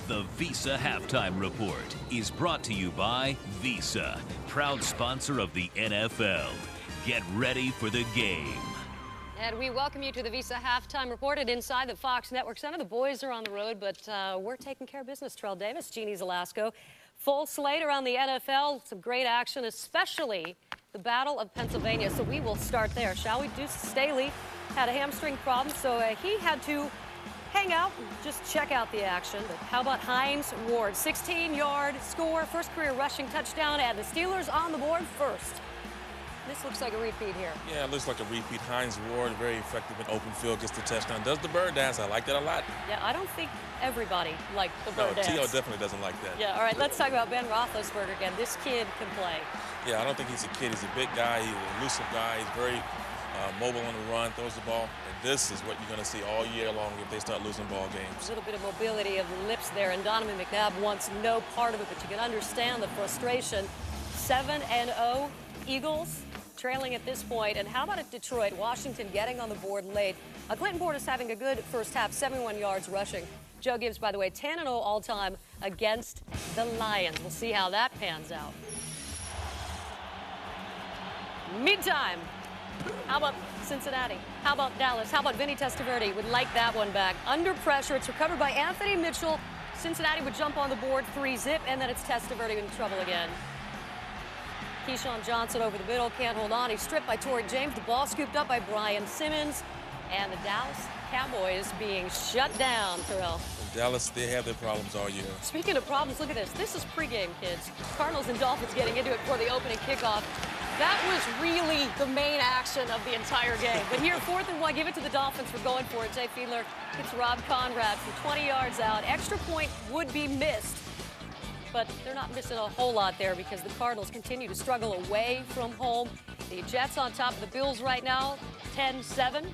The Visa Halftime Report is brought to you by Visa, proud sponsor of the NFL. Get ready for the game. And we welcome you to the Visa Halftime Report at inside the Fox Network Center. The boys are on the road, but we're taking care of business. Terrell Davis, Jeannie Zelasco. Full slate around the NFL. Some great action, especially the Battle of Pennsylvania. So we will start there, shall we? Deuce Staley had a hamstring problem, so he had to hang out and just check out the action. But how about Hines Ward? 16-yard score, first career rushing touchdown, and the Steelers on the board first. This looks like a repeat here. Yeah, it looks like a repeat. Hines Ward, very effective in open field, gets the touchdown. Does the bird dance. I like that a lot. Yeah, I don't think everybody liked the bird dance. T.O. definitely doesn't like that. Yeah, all right, let's talk about Ben Roethlisberger again. This kid can play. Yeah, I don't think he's a kid. He's a big guy. He's an elusive guy. He's very mobile on the run, throws the ball. And this is what you're going to see all year long if they start losing ball games. A little bit of mobility of the lips there, and Donovan McNabb wants no part of it, but you can understand the frustration. 7-0 Eagles trailing at this point. And how about at Detroit? Washington getting on the board late. Clinton Portis having a good first half, 71 yards rushing. Joe Gibbs, by the way, 10-0 all-time against the Lions. We'll see how that pans out. Meantime, how about Cincinnati? How about Dallas? How about Vinny Testaverde? Would like that one back. Under pressure, it's recovered by Anthony Mitchell. Cincinnati would jump on the board, 3-zip, and then it's Testaverde in trouble again. Keyshawn Johnson over the middle, can't hold on. He's stripped by Torrey James. The ball scooped up by Brian Simmons. And the Dallas Cowboys being shut down, Terrell. Dallas, they have their problems all year. Speaking of problems, look at this. This is pregame, kids. Cardinals and Dolphins getting into it for the opening kickoff. That was really the main action of the entire game. But here, 4th and 1, give it to the Dolphins for going for it. Jay Fiedler hits Rob Conrad from 20 yards out. Extra point would be missed. But they're not missing a whole lot there because the Cardinals continue to struggle away from home. The Jets on top of the Bills right now, 10-7.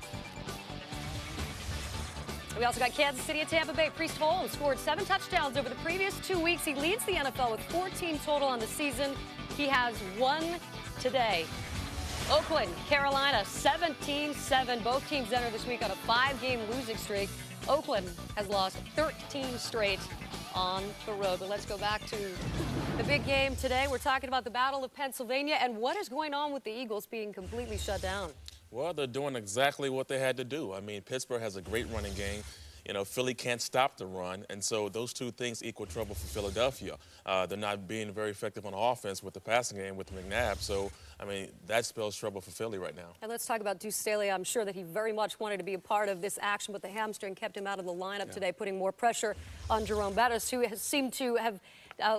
We also got Kansas City and Tampa Bay. Priest Holmes scored 7 touchdowns over the previous 2 weeks. He leads the NFL with 14 total on the season. He has 1 today. Oakland, Carolina, 17-7. Both teams enter this week on a 5-game losing streak. Oakland has lost 13 straight on the road. But let's go back to the big game today. We're talking about the Battle of Pennsylvania and what is going on with the Eagles being completely shut down. Well, they're doing exactly what they had to do. I mean, Pittsburgh has a great running game. You know, Philly can't stop the run, and so those two things equal trouble for Philadelphia. They're not being very effective on offense with the passing game with McNabb, so, I mean, that spells trouble for Philly right now. And let's talk about Deuce Staley. I'm sure that he very much wanted to be a part of this action, but the hamstring kept him out of the lineup today, putting more pressure on Jerome Bettis, who has seemed to have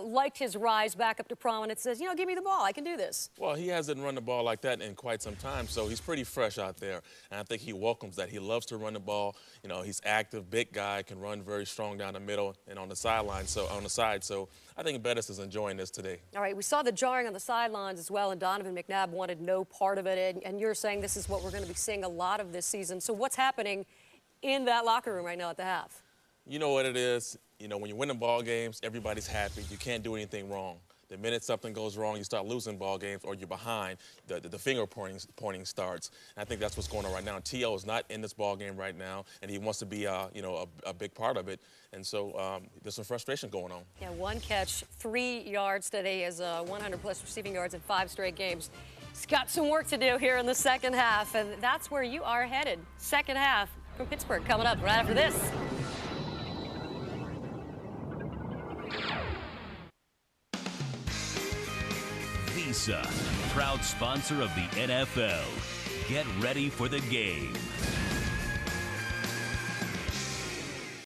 liked his rise back up to prominence. Says, you know, give me the ball. I can do this. Well, he hasn't run the ball like that in quite some time, so he's pretty fresh out there. And I think he welcomes that. He loves to run the ball. You know, he's active, big guy, can run very strong down the middle and on the sideline, so on the side. So I think Bettis is enjoying this today. All right, we saw the jarring on the sidelines as well, and Donovan McNabb wanted no part of it. And you're saying this is what we're going to be seeing a lot of this season. So what's happening in that locker room right now at the half? You know what it is. You know, when you're winning ball games, everybody's happy. You can't do anything wrong. The minute something goes wrong, you start losing ball games or you're behind, the finger pointing starts. And I think that's what's going on right now. T.O. is not in this ball game right now, and he wants to be, you know, a big part of it. And so there's some frustration going on. Yeah, 1 catch, 3 yards today. He has 100-plus receiving yards in 5 straight games. He's got some work to do here in the second half, and that's where you are headed. Second half from Pittsburgh coming up right after this. Visa, proud sponsor of the NFL. Get ready for the game.